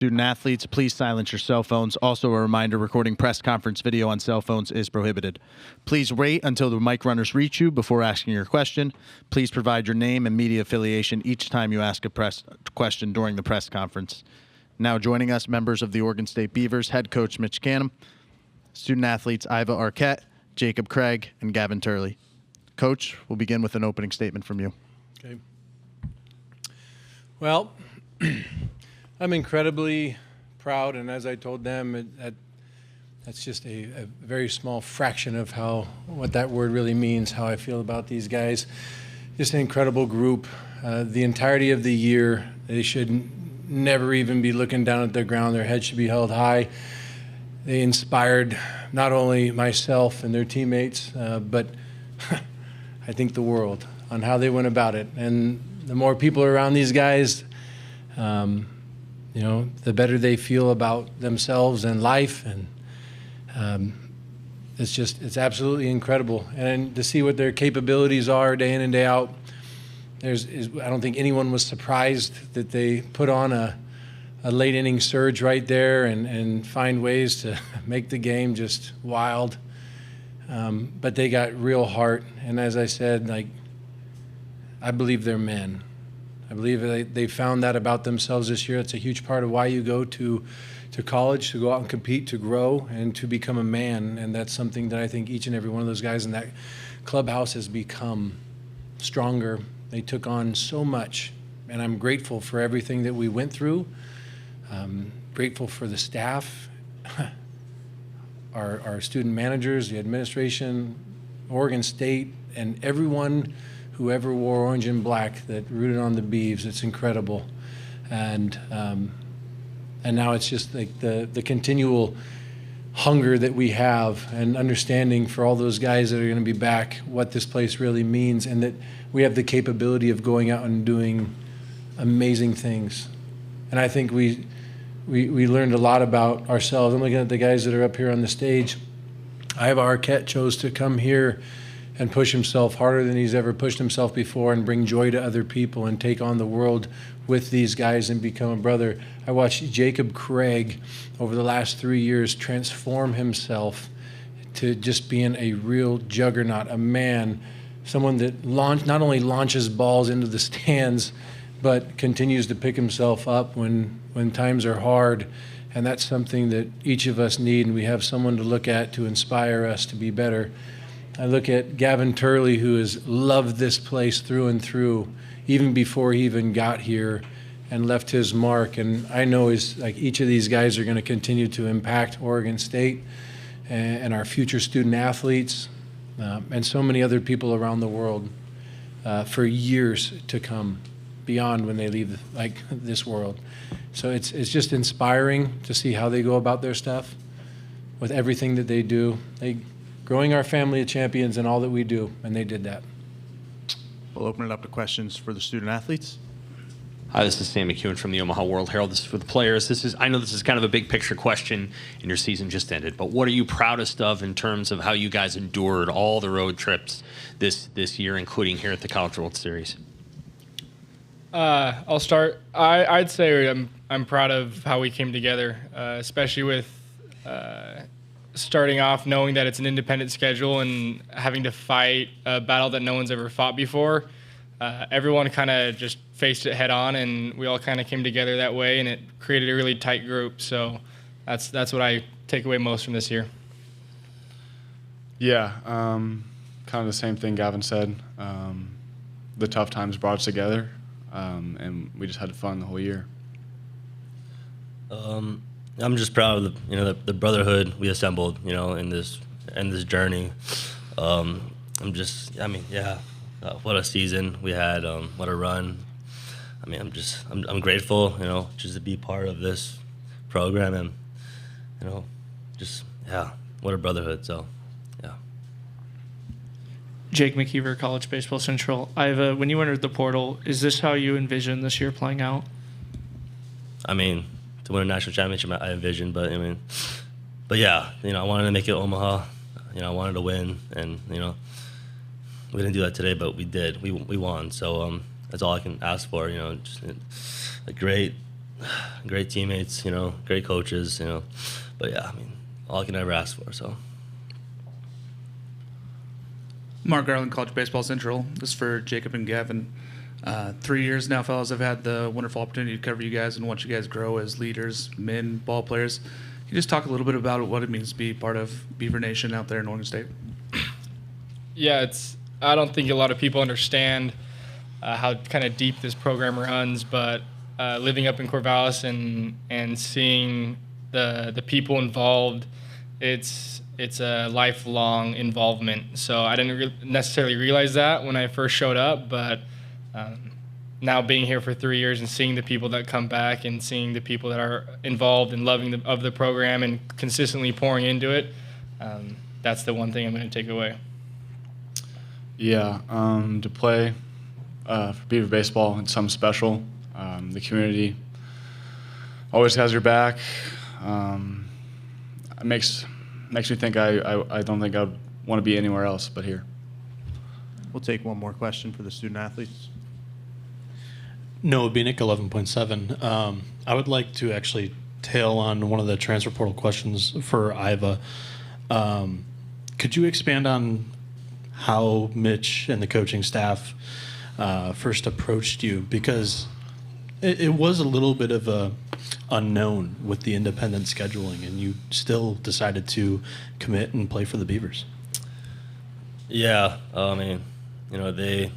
Student athletes, please silence your cell phones. Also, a reminder, recording press conference video on cell phones is prohibited. Please wait until the mic runners reach you before asking your question. Please provide your name and media affiliation each time you ask a press question during the press conference. Now joining us, members of the Oregon State Beavers, head coach Mitch Canham, student athletes Iva Arquette, Jacob Craig, and Gavin Turley. Coach, we'll begin with an opening statement from you. Okay. Well, I'm incredibly proud, and as I told them, that's just a very small fraction of what that word really means, how I feel about these guys. Just an incredible group. The entirety of the year, they should never even be looking down at the ground. Their heads should be held high. They inspired not only myself and their teammates, but I think the world on how they went about it. And the more people are around these guys, the better they feel about themselves and life, and it's absolutely incredible. And to see what their capabilities are day in and day out, I don't think anyone was surprised that they put on a late inning surge right there and find ways to make the game just wild. But they got real heart, and as I said, I believe they're men. I believe they found that about themselves this year. It's a huge part of why you go to college, to go out and compete, to grow, and to become a man. And that's something that I think each and every one of those guys in that clubhouse has become stronger. They took on so much, and I'm grateful for everything that we went through. Grateful for the staff, our student managers, the administration, Oregon State, and everyone who ever wore orange and black that rooted on the Beavs. It's incredible. And now it's just like the continual hunger that we have and understanding for all those guys that are going to be back what this place really means, and that we have the capability of going out and doing amazing things. And I think we learned a lot about ourselves. I'm looking at the guys that are up here on the stage. Iva Arquette chose to come here and push himself harder than he's ever pushed himself before, and bring joy to other people and take on the world with these guys and become a brother. I watched Jacob Craig over the last 3 years transform himself to just being a real juggernaut, a man, someone that not only launches balls into the stands, but continues to pick himself up when times are hard. And that's something that each of us need, and we have someone to look at to inspire us to be better. I look at Gavin Turley, who has loved this place through and through, even before he even got here, and left his mark. And I know each of these guys are going to continue to impact Oregon State and our future student athletes, and so many other people around the world for years to come, beyond when they leave this world. So it's just inspiring to see how they go about their stuff with everything that they do. Growing our family of champions in all that we do, and they did that. We'll open it up to questions for the student athletes. Hi, this is Sam McEwen from the Omaha World Herald. This is for the players. I know this is kind of a big picture question, and your season just ended, but what are you proudest of in terms of how you guys endured all the road trips this year, including here at the College World Series? I'll start. I'd say I'm proud of how we came together, especially with starting off knowing that it's an independent schedule and having to fight a battle that no one's ever fought before. Everyone kind of just faced it head on, and we all kind of came together that way, and it created a really tight group. So that's what I take away most from this year. Yeah, kind of the same thing Gavin said. The tough times brought us together, and we just had fun the whole year. I'm just proud of the brotherhood we assembled, in this journey. What a season we had, what a run. I'm grateful, just to be part of this program, and what a brotherhood. So, yeah. Jake McKeever, College Baseball Central. Iva, when you entered the portal, is this how you envision this year playing out? To win a national championship, I envisioned, but yeah, I wanted to make it Omaha. I wanted to win, and we didn't do that today, but we did. We won, so that's all I can ask for. Just a great great teammates, you know, great coaches, you know. But yeah, I mean, all I can ever ask for. So. Mark Garland, College Baseball Central. This is for Jacob and Gavin. 3 years now, fellas. I've had the wonderful opportunity to cover you guys and watch you guys grow as leaders, men, ball players. Can you just talk a little bit about what it means to be part of Beaver Nation out there in Oregon State? Yeah, I don't think a lot of people understand how kind of deep this program runs, but living up in Corvallis and seeing the people involved, it's a lifelong involvement. So I didn't necessarily realize that when I first showed up, but now being here for 3 years and seeing the people that come back and seeing the people that are involved and loving the program and consistently pouring into it, that's the one thing I'm going to take away. Yeah, to play for Beaver baseball, it's something special. The community always has your back. It makes me think I don't think I'd want to be anywhere else but here. We'll take one more question for the student athletes. Noah Beanick, 11.7. I would like to actually tail on one of the transfer portal questions for Iva. Could you expand on how Mitch and the coaching staff first approached you? Because it was a little bit of a unknown with the independent scheduling, and you still decided to commit and play for the Beavers. Yeah, I mean, you know, they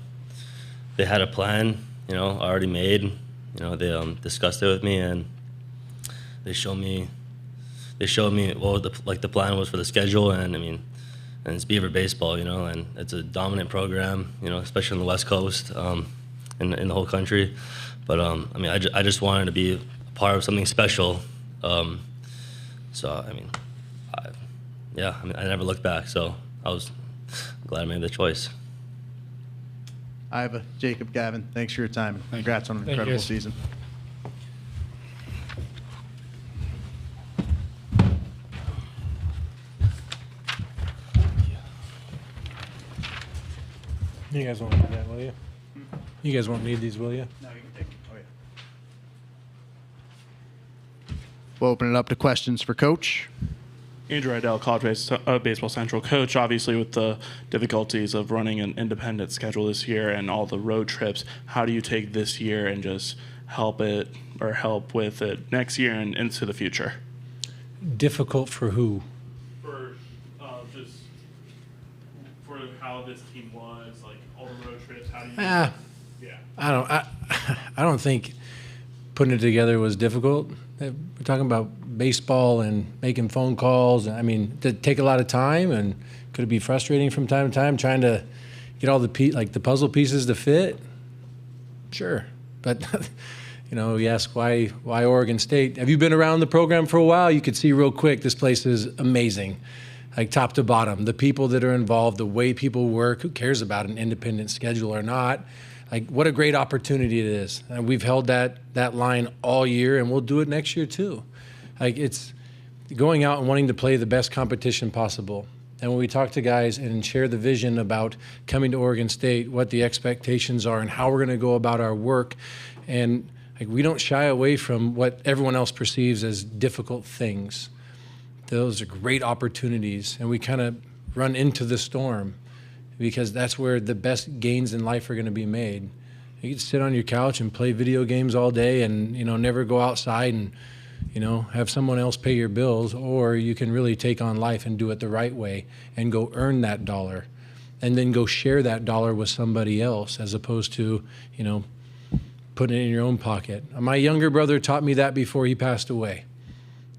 had a plan, you know, already made. You know, they discussed it with me, and they showed me what the plan was for the schedule. And I mean, and it's Beaver baseball, you know, and it's a dominant program, you know, especially on the West Coast, in the whole country. But I mean, I just wanted to be a part of something special. So I mean, I never looked back. So I was glad I made the choice. Iva, Jacob, Gavin, thanks for your time. Congrats on an incredible season. You guys won't need that, will you? You guys won't need these, will you? No, you can take them. Oh, yeah. We'll open it up to questions for Coach. Andrew Idell, College Baseball Central. Coach, obviously with the difficulties of running an independent schedule this year and all the road trips, how do you take this year and just help with it next year and into the future? Difficult for who? For how this team was, like all the road trips, how do you yeah. I don't think putting it together was difficult. We're talking about baseball and making phone calls. I mean, did it take a lot of time, and could it be frustrating from time to time trying to get all the puzzle pieces to fit? Sure, but you know, you ask why Oregon State? Have you been around the program for a while? You could see real quick this place is amazing, like top to bottom. The people that are involved, the way people work. Who cares about an independent schedule or not? Like, what a great opportunity it is. And we've held that line all year, and we'll do it next year too. Like, it's going out and wanting to play the best competition possible. And when we talk to guys and share the vision about coming to Oregon State, what the expectations are and how we're going to go about our work, and like, we don't shy away from what everyone else perceives as difficult things. Those are great opportunities, and we kind of run into the storm, because that's where the best gains in life are going to be made. You can sit on your couch and play video games all day and, you know, never go outside and, you know, have someone else pay your bills, or you can really take on life and do it the right way and go earn that dollar and then go share that dollar with somebody else, as opposed to, you know, putting it in your own pocket. My younger brother taught me that before he passed away.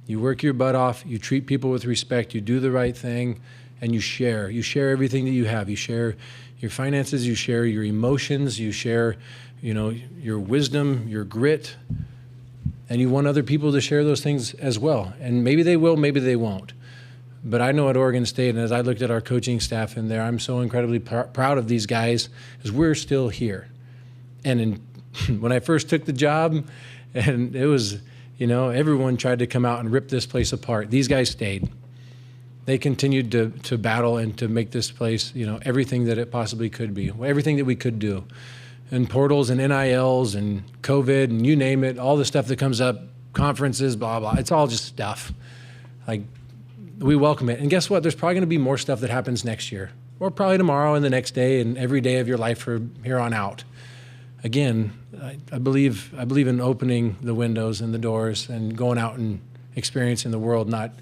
You work your butt off, you treat people with respect, you do the right thing, and you share. You share everything that you have. You share your finances, you share your emotions, you share, you know, your wisdom, your grit, and you want other people to share those things as well. And maybe they will, maybe they won't. But I know at Oregon State, and as I looked at our coaching staff in there, I'm so incredibly proud of these guys, because we're still here. And when I first took the job, and it was, you know, everyone tried to come out and rip this place apart. These guys stayed. They continued to battle and to make this place, you know, everything that it possibly could be, everything that we could do. and portals and NILs and COVID and you name it, all the stuff that comes up, conferences, blah, blah. It's all just stuff. Like, we welcome it. And guess what? There's probably going to be more stuff that happens next year, or probably tomorrow and the next day and every day of your life from here on out. Again, I believe in opening the windows and the doors and going out and experiencing the world, not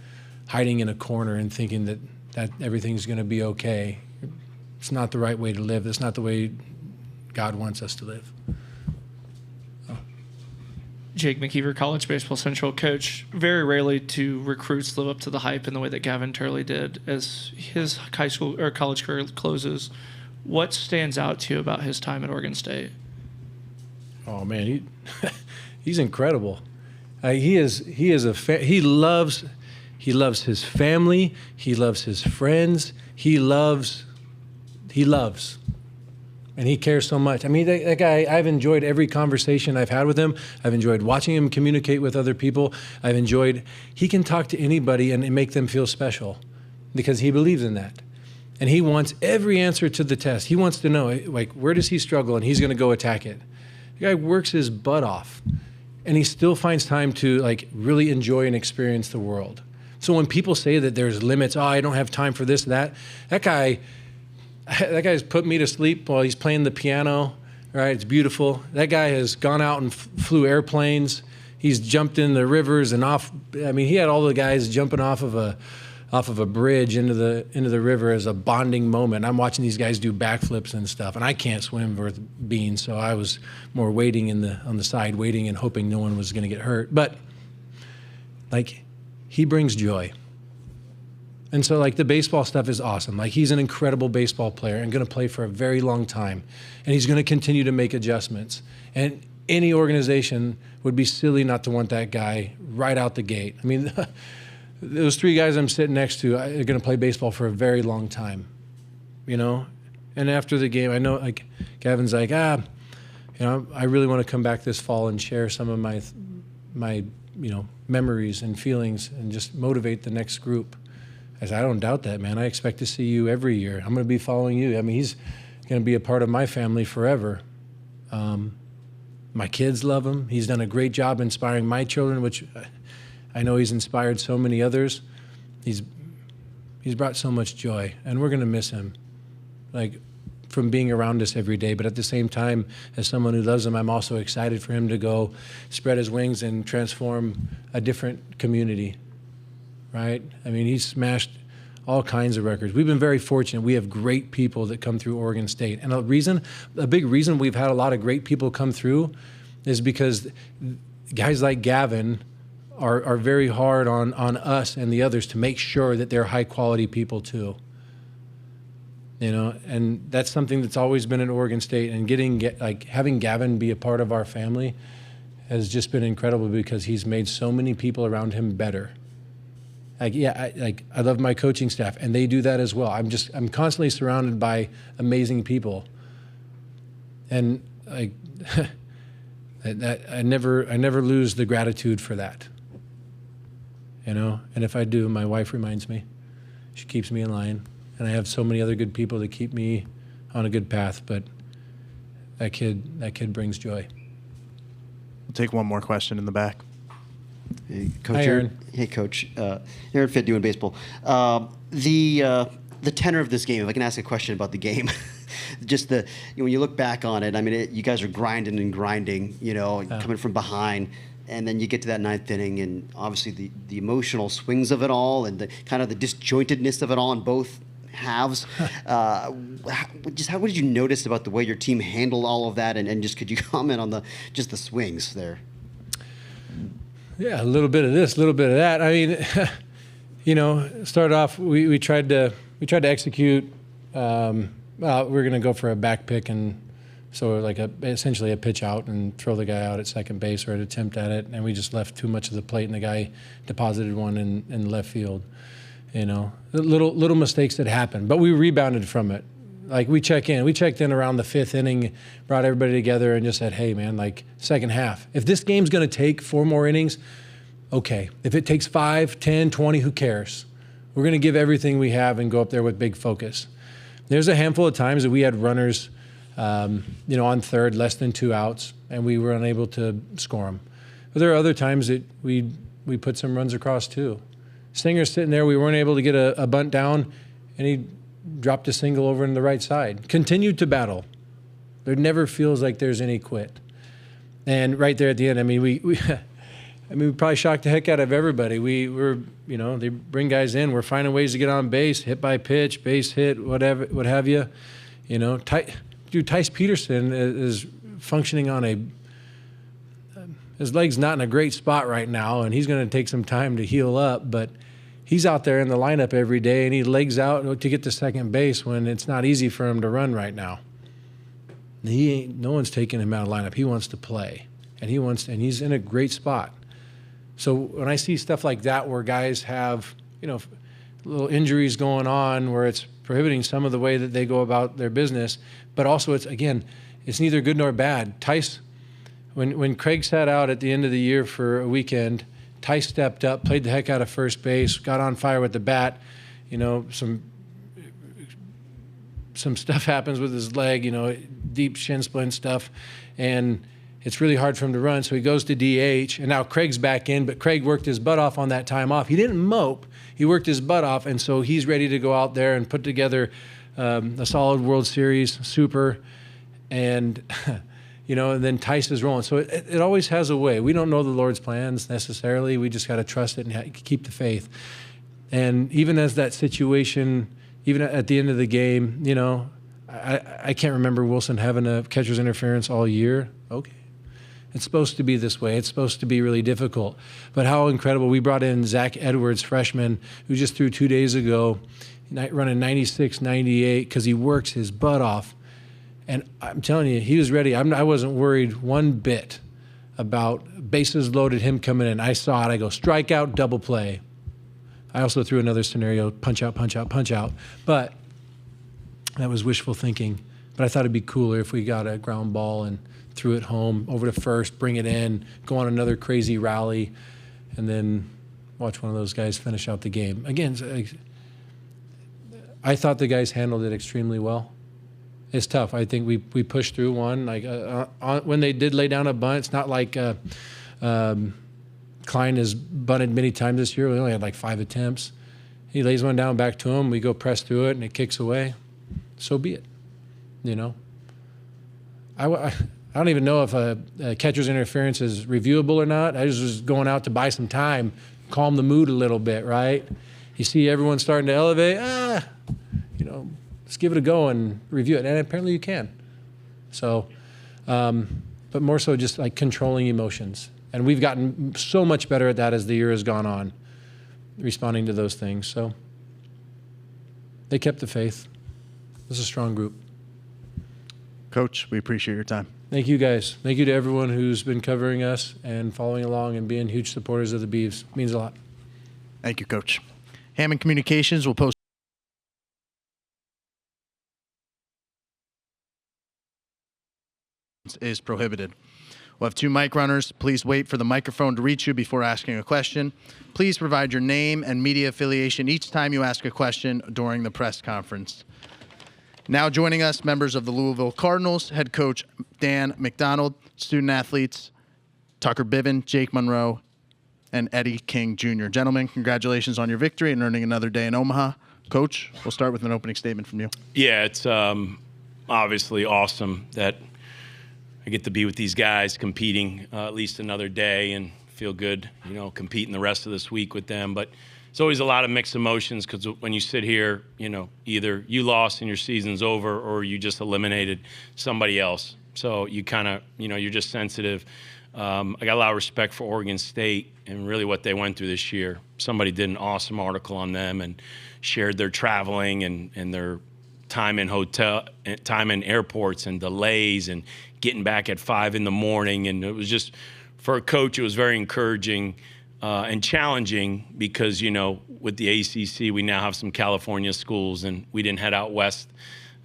hiding in a corner and thinking that everything's going to be okay. It's not the right way to live. It's not the way God wants us to live. Jake McKeever, College Baseball Central coach. Very rarely do recruits live up to the hype in the way that Gavin Turley did as his high school or college career closes. What stands out to you about his time at Oregon State? Oh man, he's incredible. He loves his family. He loves his friends. He loves, and he cares so much. I mean, that guy, I've enjoyed every conversation I've had with him. I've enjoyed watching him communicate with other people. He can talk to anybody and make them feel special because he believes in that. And he wants every answer to the test. He wants to know, like, where does he struggle? And he's going to go attack it. The guy works his butt off, and he still finds time to, like, really enjoy and experience the world. So when people say that there's limits, I don't have time for this, that guy's put me to sleep while he's playing the piano, right? It's beautiful. That guy has gone out and flew airplanes. He's jumped in the rivers and off. I mean, he had all the guys jumping off of a bridge into the river as a bonding moment. I'm watching these guys do backflips and stuff, and I can't swim worth beans, so I was more waiting on the side, waiting and hoping no one was going to get hurt. But like, he brings joy. And so, like, the baseball stuff is awesome. Like, he's an incredible baseball player and going to play for a very long time. And he's going to continue to make adjustments. And any organization would be silly not to want that guy right out the gate. I mean, those three guys I'm sitting next to are going to play baseball for a very long time, you know? And after the game, I know, like, Gavin's like, I really want to come back this fall and share some of my memories and feelings and just motivate the next group. I said, I don't doubt that, man. I expect to see you every year. I'm going to be following you. I mean, he's going to be a part of my family forever. My kids love him. He's done a great job inspiring my children, which I know he's inspired so many others. He's brought so much joy, and we're going to miss him, like, from being around us every day. But at the same time, as someone who loves him, I'm also excited for him to go spread his wings and transform a different community. Right? I mean, he's smashed all kinds of records. We've been very fortunate. We have great people that come through Oregon State. And a big reason we've had a lot of great people come through is because guys like Gavin are very hard on us and the others to make sure that they're high quality people too. You know, and that's something that's always been at Oregon State, and having Gavin be a part of our family has just been incredible because he's made so many people around him better. I love my coaching staff, and they do that as well. I'm constantly surrounded by amazing people, and I never lose the gratitude for that. You know, and if I do, my wife reminds me. She keeps me in line, and I have so many other good people that keep me on a good path. But that kid brings joy. We'll take one more question in the back. Hey, Coach. Hi, Aaron. Hey, Coach. Aaron Fitt doing baseball. The tenor of this game, if I can ask a question about the game, just when you look back on it, I mean, you guys are grinding and grinding, coming from behind, and then you get to that ninth inning, and obviously the emotional swings of it all and the kind of the disjointedness of it all in both halves. What did you notice about the way your team handled all of that, and just could you comment on the swings there? Yeah, a little bit of this, a little bit of that. I mean, started off, we tried to execute. We're going to go for a back pick, and so like essentially a pitch out and throw the guy out at second base or an attempt at it, and we just left too much of the plate, and the guy deposited one in left field. Little mistakes that happened, but we rebounded from it. Like, we checked in around the fifth inning, brought everybody together and just said, hey man, like, second half, if this game's going to take 4 more innings, okay. If it takes 5, 10, 20, who cares? We're going to give everything we have and go up there with big focus. There's a handful of times that we had runners on third, less than 2 outs, and we were unable to score them. But there are other times that we put some runs across too. Singer's sitting there, we weren't able to get a bunt down, and he dropped a single over in the right side. Continued to battle. There never feels like there's any quit. And right there at the end, I mean, we probably shocked the heck out of everybody. We were, they bring guys in, we're finding ways to get on base, hit by pitch, base hit, whatever, what have you. Tice Peterson is functioning on his leg's not in a great spot right now, and he's going to take some time to heal up, but he's out there in the lineup every day, and he legs out to get to second base when it's not easy for him to run right now. No one's taking him out of lineup. He wants to play, and he's in a great spot. So when I see stuff like that where guys have, little injuries going on where it's prohibiting some of the way that they go about their business, but also it's neither good nor bad. Tice, when Craig sat out at the end of the year for a weekend, Tice stepped up, played the heck out of first base, got on fire with the bat. Some stuff happens with his leg, deep shin splint stuff, and it's really hard for him to run. So he goes to DH, and now Craig's back in, but Craig worked his butt off on that time off. He didn't mope. He worked his butt off, and so he's ready to go out there and put together a solid World Series super, and and then Tice is rolling. So it always has a way. We don't know the Lord's plans necessarily. We just got to trust it and keep the faith. And even as that situation, even at the end of the game, I can't remember Wilson having a catcher's interference all year. Okay. It's supposed to be this way. It's supposed to be really difficult. But how incredible. We brought in Zach Edwards, freshman, who just threw 2 days ago, running 96, 98, because he works his butt off. And I'm telling you, he was ready. I wasn't worried one bit about bases loaded, him coming in. I saw it. I go, strikeout, double play. I also threw another scenario, punch out, punch out, punch out. But that was wishful thinking. But I thought it'd be cooler if we got a ground ball and threw it home, over to first, bring it in, go on another crazy rally, and then watch one of those guys finish out the game. Again, I thought the guys handled it extremely well. It's tough. I think we pushed through one. When they did lay down a bunt, it's not like Klein has bunted many times this year. We only had 5 attempts. He lays one down back to him. We go press through it, and it kicks away. So be it. I don't even know if a catcher's interference is reviewable or not. I was just going out to buy some time, calm the mood a little bit, right? You see everyone starting to elevate, let's give it a go and review it. And apparently you can. So, but more so just controlling emotions. And we've gotten so much better at that as the year has gone on, responding to those things. So they kept the faith. It was a strong group. Coach, we appreciate your time. Thank you, guys. Thank you to everyone who's been covering us and following along and being huge supporters of the Beavs. It means a lot. Thank you, Coach. Hammond Communications will post is prohibited. We'll have 2 mic runners. Please wait for the microphone to reach you before asking a question. Please provide your name and media affiliation each time you ask a question during the press conference. Now joining us, members of the Louisville Cardinals, head coach Dan McDonald, student athletes Tucker Biven, Jake Monroe, and Eddie King Jr. Gentlemen, congratulations on your victory and earning another day in Omaha. Coach, we'll start with an opening statement from you. Yeah, it's obviously awesome that I get to be with these guys competing at least another day and feel good, competing the rest of this week with them. But it's always a lot of mixed emotions because when you sit here, either you lost and your season's over or you just eliminated somebody else. So you kind of, you're just sensitive. I got a lot of respect for Oregon State and really what they went through this year. Somebody did an awesome article on them and shared their traveling and their time in airports and delays and getting back at 5 a.m. And it was just, for a coach, it was very encouraging and challenging because, with the ACC, we now have some California schools, and we didn't head out west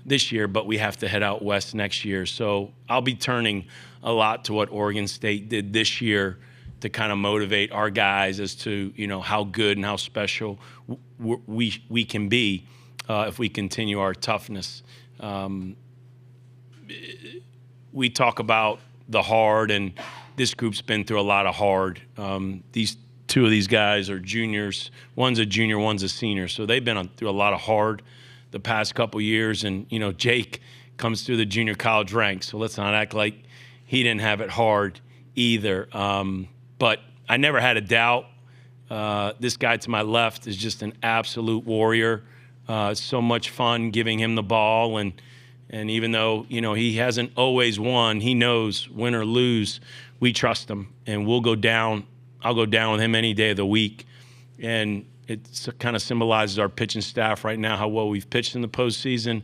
this year, but we have to head out west next year. So I'll be turning a lot to what Oregon State did this year to kind of motivate our guys as to, how good and how special we can be if we continue our toughness. we talk about the hard, and this group's been through a lot of hard. These two of these guys are juniors. One's a junior, one's a senior. So they've been through a lot of hard the past couple years. And, you know, Jake comes through the junior college ranks. So let's not act like he didn't have it hard either. But I never had a doubt. This guy to my left is just an absolute warrior. It's so much fun giving him the ball. And even though, you know, he hasn't always won, he knows win or lose, we trust him. And we'll go down. I'll go down with him any day of the week. And it kind of symbolizes our pitching staff right now, how well we've pitched in the postseason,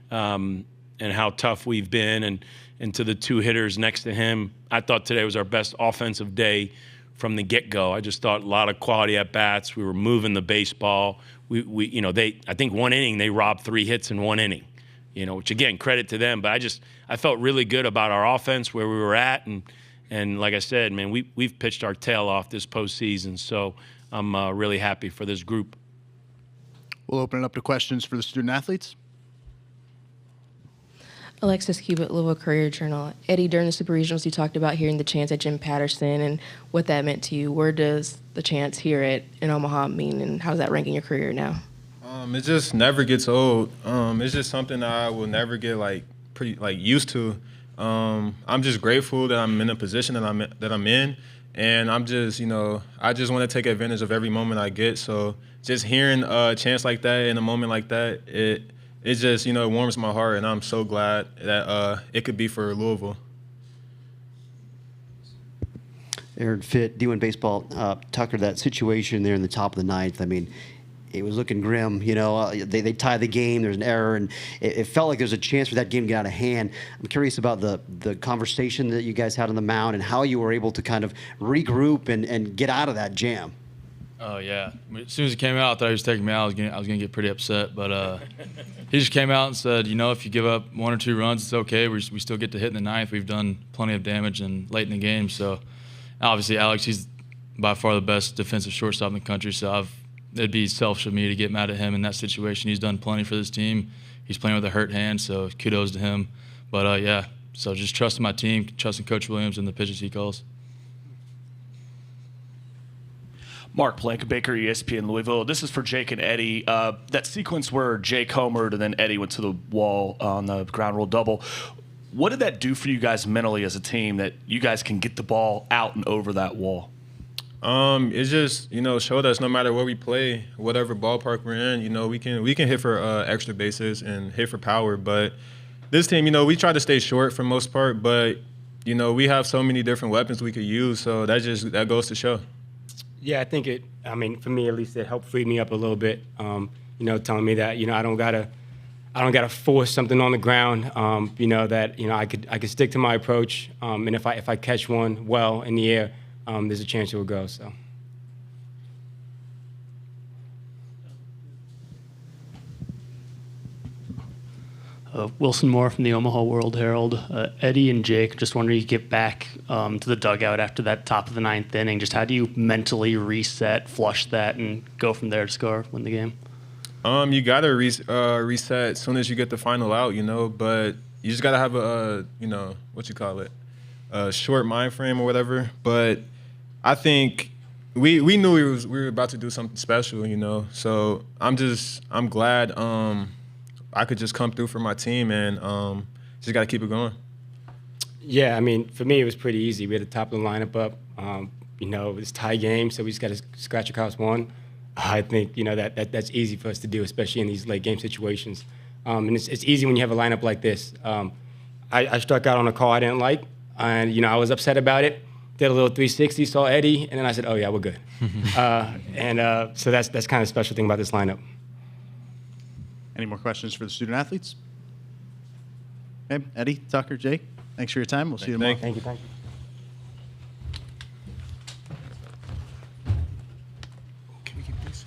and how tough we've been. And to the two hitters next to him, I thought today was our best offensive day from the get-go. I just thought a lot of quality at-bats. We were moving the baseball. We you know, I think one inning, they robbed 3 hits in 1 inning, you know, which, again, credit to them. But I felt really good about our offense, where we were at. And like I said, man, we've pitched our tail off this postseason. So I'm really happy for this group. We'll open it up to questions for the student athletes. Alexis Cubitt, Louisville Courier-Journal. Eddie, during the Super Regionals, you talked about hearing the chants at Jim Patterson and what that meant to you. Where does the chants here in Omaha mean, and how does that rank in your career now? It just never gets old. It's just something that I will never get used to. I'm just grateful that I'm in a position that I'm in, and I'm just, you know, I just want to take advantage of every moment I get. So just hearing a chance like that in a moment like that, it just, you know, it warms my heart, and I'm so glad that it could be for Louisville. Aaron Fitt, D1 Baseball. Tucker, that situation there in the top of the ninth, I mean, it was looking grim. You know, they tied the game. There's an error, and it felt like there was a chance for that game to get out of hand. I'm curious about the conversation that you guys had on the mound and how you were able to kind of regroup and get out of that jam. Oh, yeah. As soon as he came out, I thought he was taking me out. I was gonna get pretty upset. But he just came out and said, you know, if you give up 1 or 2 runs, it's okay. We still get to hit in the ninth. We've done plenty of damage and late in the game. So, obviously, Alex, he's by far the best defensive shortstop in the country. So it'd be selfish of me to get mad at him in that situation. He's done plenty for this team. He's playing with a hurt hand, so kudos to him. But, yeah, so just trusting my team, trusting Coach Williams and the pitches he calls. Mark Blankenbaker, ESPN Louisville. This is for Jake and Eddie. That sequence where Jake homered and then Eddie went to the wall on the ground rule double. What did that do for you guys mentally as a team, that you guys can get the ball out and over that wall? It just, you know, showed us no matter where we play, whatever ballpark we're in, you know, we can hit for extra bases and hit for power. But this team, you know, we try to stay short for the most part, but, you know, we have so many different weapons we could use, so that goes to show. Yeah, I think for me at least, it helped free me up a little bit. You know, telling me that, you know, I don't gotta force something on the ground. You know, that, you know, I could stick to my approach. And if I catch one well in the air, there's a chance it will go. So. Wilson Moore from the Omaha World Herald. Eddie and Jake, just wondering, you get back to the dugout after that top of the ninth inning. Just how do you mentally reset, flush that, and go from there to score, win the game? You gotta reset as soon as you get the final out, you know. But you just gotta have a a short mind frame or whatever. But I think we knew we were about to do something special, you know. So I'm glad. I could just come through for my team, and just got to keep it going. Yeah, I mean, for me, it was pretty easy. We had the top of the lineup up. You know, it was a tie game, so we just got to scratch across one. I think, you know, that's easy for us to do, especially in these late game situations. And it's easy when you have a lineup like this. I struck out on a call I didn't like, and, you know, I was upset about it. Did a little 360, saw Eddie, and then I said, oh, yeah, we're good. So that's kind of a special thing about this lineup. Any more questions for the student athletes? Okay, Eddie, Tucker, Jake, thanks for your time. We'll see you tomorrow. Thank you. Can we keep this?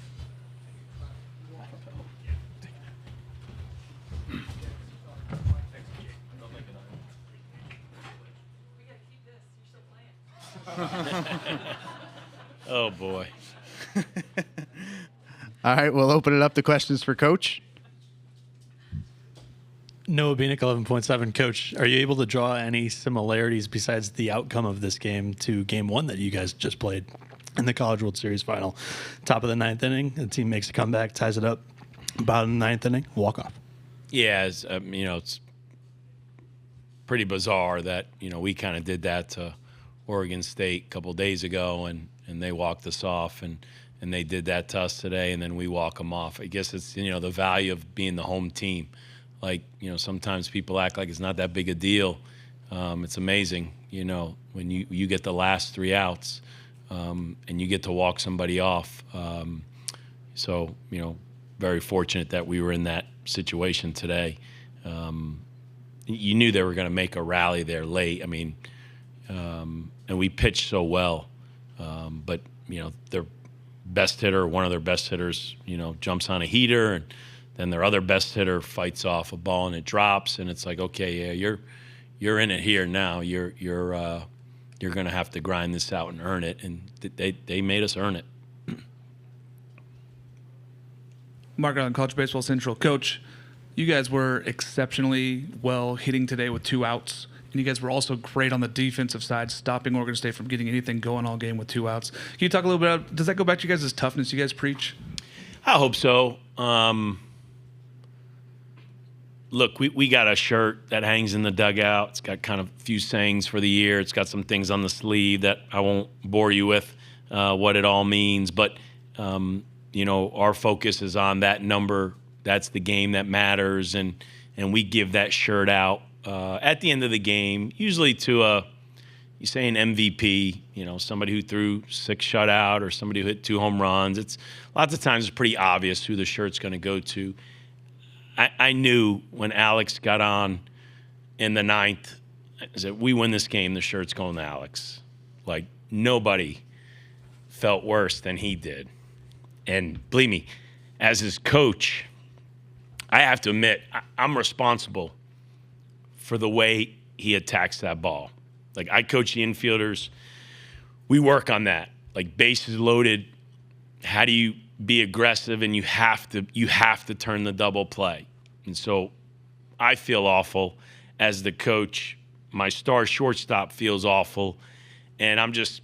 Oh, boy. All right, we'll open it up to questions for Coach. Noah Beanick, 11.7. Coach, are you able to draw any similarities besides the outcome of this game to game one that you guys just played in the College World Series final? Top of the ninth inning, the team makes a comeback, ties it up. Bottom of the ninth inning, walk off. Yeah, it's pretty bizarre that, we kind of did that to Oregon State a couple days ago, and they walked us off, and they did that to us today, and then we walk them off. I guess it's, the value of being the home team. Like, sometimes people act like it's not that big a deal. It's amazing, when you get the last 3 outs and you get to walk somebody off. So, very fortunate that we were in that situation today. You knew they were going to make a rally there late. I mean, and we pitched so well. But, their best hitter, one of their best hitters, jumps on a heater, and then their other best hitter fights off a ball and it drops, and it's like, okay, yeah, you're in it here now. You're going to have to grind this out and earn it, and they made us earn it. Mark Garland, College Baseball Central. Coach, you guys were exceptionally well hitting today with 2 outs, and you guys were also great on the defensive side, stopping Oregon State from getting anything going all game with 2 outs. Can you talk a little bit about, does that go back to you guys' toughness you guys preach? I hope so. Look, we got a shirt that hangs in the dugout. It's got kind of a few sayings for the year. It's got some things on the sleeve that I won't bore you with what it all means. But, our focus is on that number. That's the game that matters. And we give that shirt out at the end of the game, usually to you say an MVP, somebody who threw 6 shutout or somebody who hit 2 home runs. It's lots of times it's pretty obvious who the shirt's going to go to. I knew when Alex got on in the 9th, I said, we win this game, the shirt's going to Alex. Like, nobody felt worse than he did. And believe me, as his coach, I have to admit, I'm responsible for the way he attacks that ball. Like, I coach the infielders. We work on that. Like, bases loaded, how do you be aggressive, and you have to turn the double play. And so I feel awful as the coach. My star shortstop feels awful. And I'm just,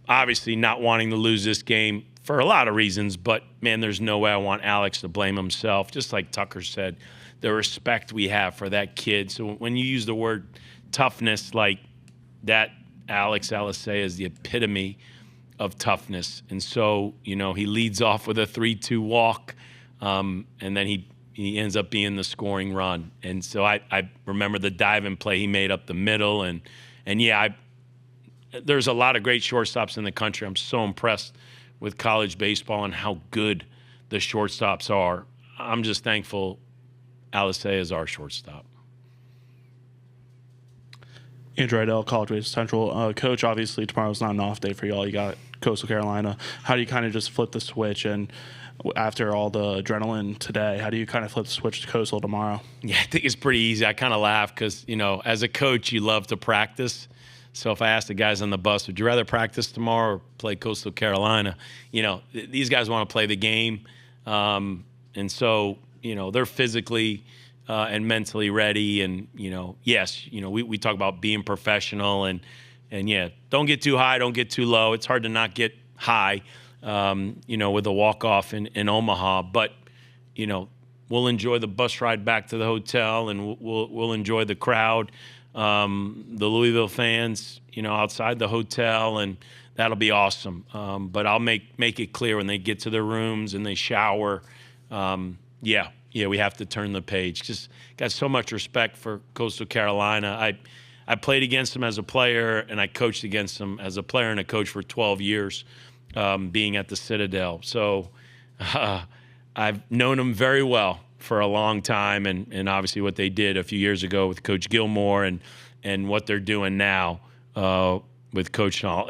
obviously not wanting to lose this game for a lot of reasons, but man, there's no way I want Alex to blame himself. Just like Tucker said, the respect we have for that kid. So when you use the word toughness, like that, Alex Alisei is the epitome of toughness. And so, he leads off with a 3-2 walk, and then he ends up being the scoring run. And so I remember the diving play he made up the middle. And yeah, there's a lot of great shortstops in the country. I'm so impressed with college baseball and how good the shortstops are. I'm just thankful Alisei is our shortstop. Andrew Idell, College Baseball Central. Coach, obviously tomorrow's not an off day for y'all. You got Coastal Carolina. How do you kind of just flip the switch, and after all the adrenaline today, how do you kind of flip the switch to Coastal tomorrow? Yeah, I think it's pretty easy. I kind of laugh because, as a coach, you love to practice. So if I ask the guys on the bus, would you rather practice tomorrow or play Coastal Carolina? These guys want to play the game. And so, they're physically and mentally ready. And, yes, we talk about being professional and yeah, don't get too high, don't get too low. It's hard to not get high, with a walk-off in Omaha. But, we'll enjoy the bus ride back to the hotel, and we'll enjoy the crowd, the Louisville fans, outside the hotel, and that'll be awesome. But I'll make it clear when they get to their rooms and they shower, yeah, we have to turn the page. Just got so much respect for Coastal Carolina. I played against them as a player, and I coached against them as a player and a coach for 12 years, being at the Citadel. So I've known them very well for a long time, and obviously what they did a few years ago with Coach Gilmore and what they're doing now with Coach Nall.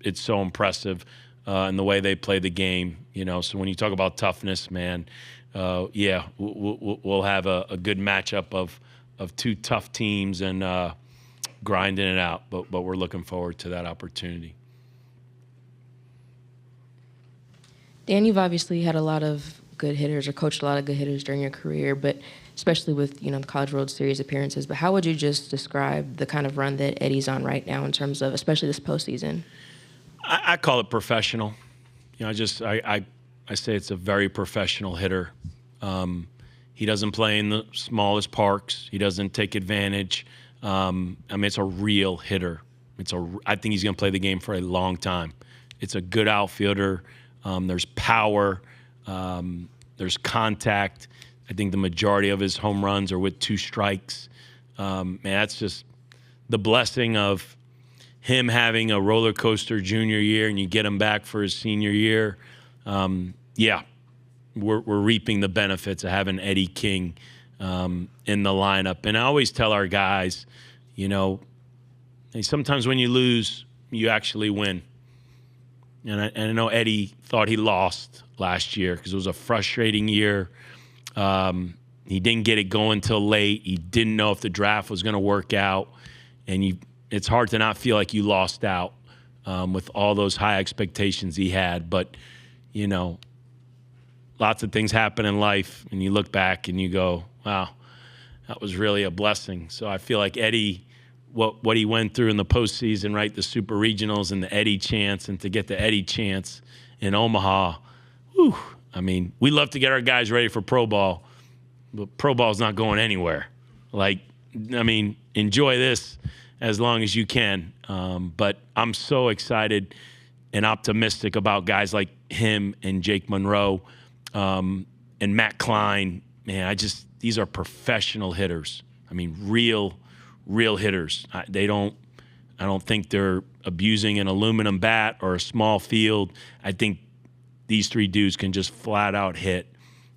It's so impressive, and the way they play the game. So when you talk about toughness, man, yeah, we'll have a good matchup of 2 tough teams and grinding it out. But we're looking forward to that opportunity. Dan, you've obviously had a lot of good hitters or coached a lot of good hitters during your career, but especially with, the College World Series appearances. But how would you just describe the kind of run that Eddie's on right now in terms of, especially this postseason? I call it professional. I say it's a very professional hitter. He doesn't play in the smallest parks. He doesn't take advantage. It's a real hitter. I think he's going to play the game for a long time. It's a good outfielder. There's power. There's contact. I think the majority of his home runs are with 2 strikes. That's just the blessing of him having a roller coaster junior year, and you get him back for his senior year. We're reaping the benefits of having Eddie King in the lineup. And I always tell our guys, sometimes when you lose, you actually win. And I know Eddie thought he lost last year because it was a frustrating year. He didn't get it going till late. He didn't know if the draft was going to work out. And it's hard to not feel like you lost out with all those high expectations he had. But, lots of things happen in life, and you look back and you go, wow, that was really a blessing. So I feel like Eddie, what he went through in the postseason, right, the Super Regionals and the Eddie chance, and to get the Eddie chance in Omaha, we love to get our guys ready for pro ball, but pro ball's not going anywhere. Enjoy this as long as you can. But I'm so excited and optimistic about guys like him and Jake Monroe and Matt Klein. These are professional hitters. Real hitters. I don't think they're abusing an aluminum bat or a small field. I think these 3 dudes can just flat out hit.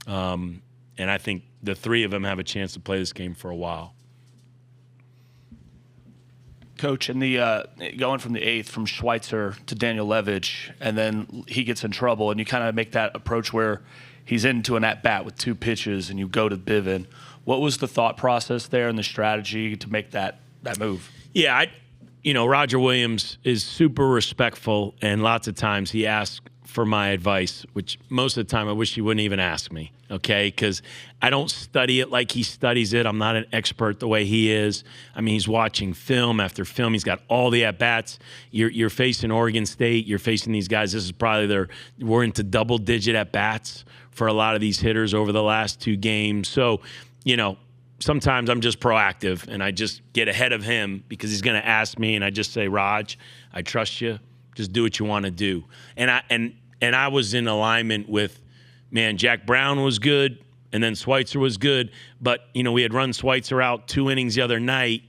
And I think the 3 of them have a chance to play this game for a while. Coach, in the going from the 8th from Schweitzer to Daniel Levitch, and then he gets in trouble, and you kind of make that approach where he's into an at-bat with 2 pitches, and you go to Bivin. What was the thought process there and the strategy to make that move? Yeah, Roger Williams is super respectful, and lots of times he asks for my advice, which most of the time I wish he wouldn't even ask me, okay? Because I don't study it like he studies it. I'm not an expert the way he is. He's watching film after film. He's got all the at-bats. You're facing Oregon State. You're facing these guys. This is probably we're into double-digit at-bats for a lot of these hitters over the last 2 games. So, sometimes I'm just proactive, and I just get ahead of him because he's going to ask me, and I just say, Raj, I trust you. Just do what you want to do. And I was in alignment with, Jack Brown was good, and then Schweitzer was good. But, we had run Schweitzer out 2 innings the other night,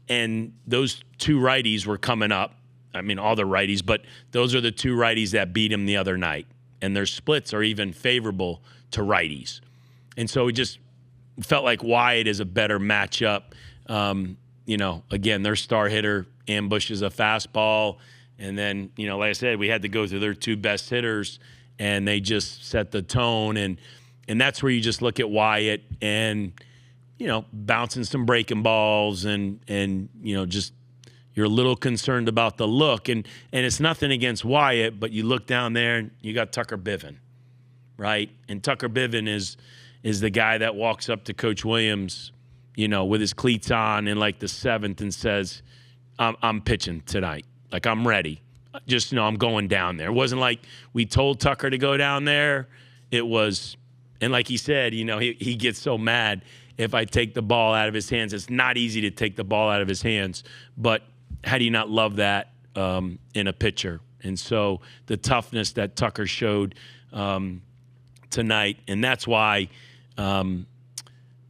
and those 2 righties were coming up. All the righties, but those are the 2 righties that beat him the other night. And their splits are even favorable to righties. And so we just felt like Wyatt is a better matchup. Again, their star hitter ambushes a fastball. And then, like I said, we had to go through their 2 best hitters, and they just set the tone. And that's where you just look at Wyatt and, bouncing some breaking balls and just you're a little concerned about the look. And it's nothing against Wyatt, but you look down there and you got Tucker Bivin, right? And Tucker Bivin is the guy that walks up to Coach Williams, with his cleats on in like the 7th and says, I'm pitching tonight. Like, I'm ready. Just, I'm going down there. It wasn't like we told Tucker to go down there. It was, and like he said, he gets so mad if I take the ball out of his hands. It's not easy to take the ball out of his hands, but how do you not love that in a pitcher? And so the toughness that Tucker showed tonight, and that's why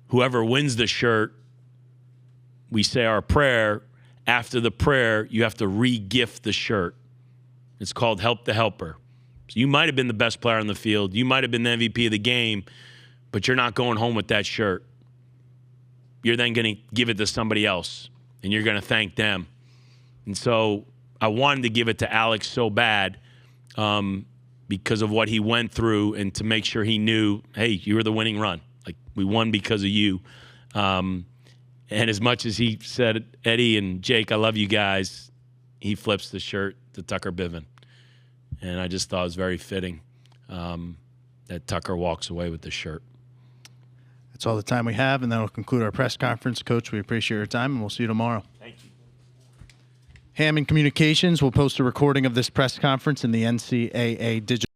whoever wins the shirt, we say our prayer. After the prayer, you have to re-gift the shirt. It's called Help the Helper. So you might have been the best player on the field. You might have been the MVP of the game, but you're not going home with that shirt. You're then going to give it to somebody else, and you're going to thank them. And so I wanted to give it to Alex so bad because of what he went through, and to make sure he knew, hey, you were the winning run. Like, we won because of you. And as much as he said, Eddie and Jake, I love you guys, he flips the shirt to Tucker Bivin. And I just thought it was very fitting. that Tucker walks away with the shirt. That's all the time we have, and that'll conclude our press conference. Coach, we appreciate your time, and we'll see you tomorrow. Thank you. Hammond Communications will post a recording of this press conference in the NCAA digital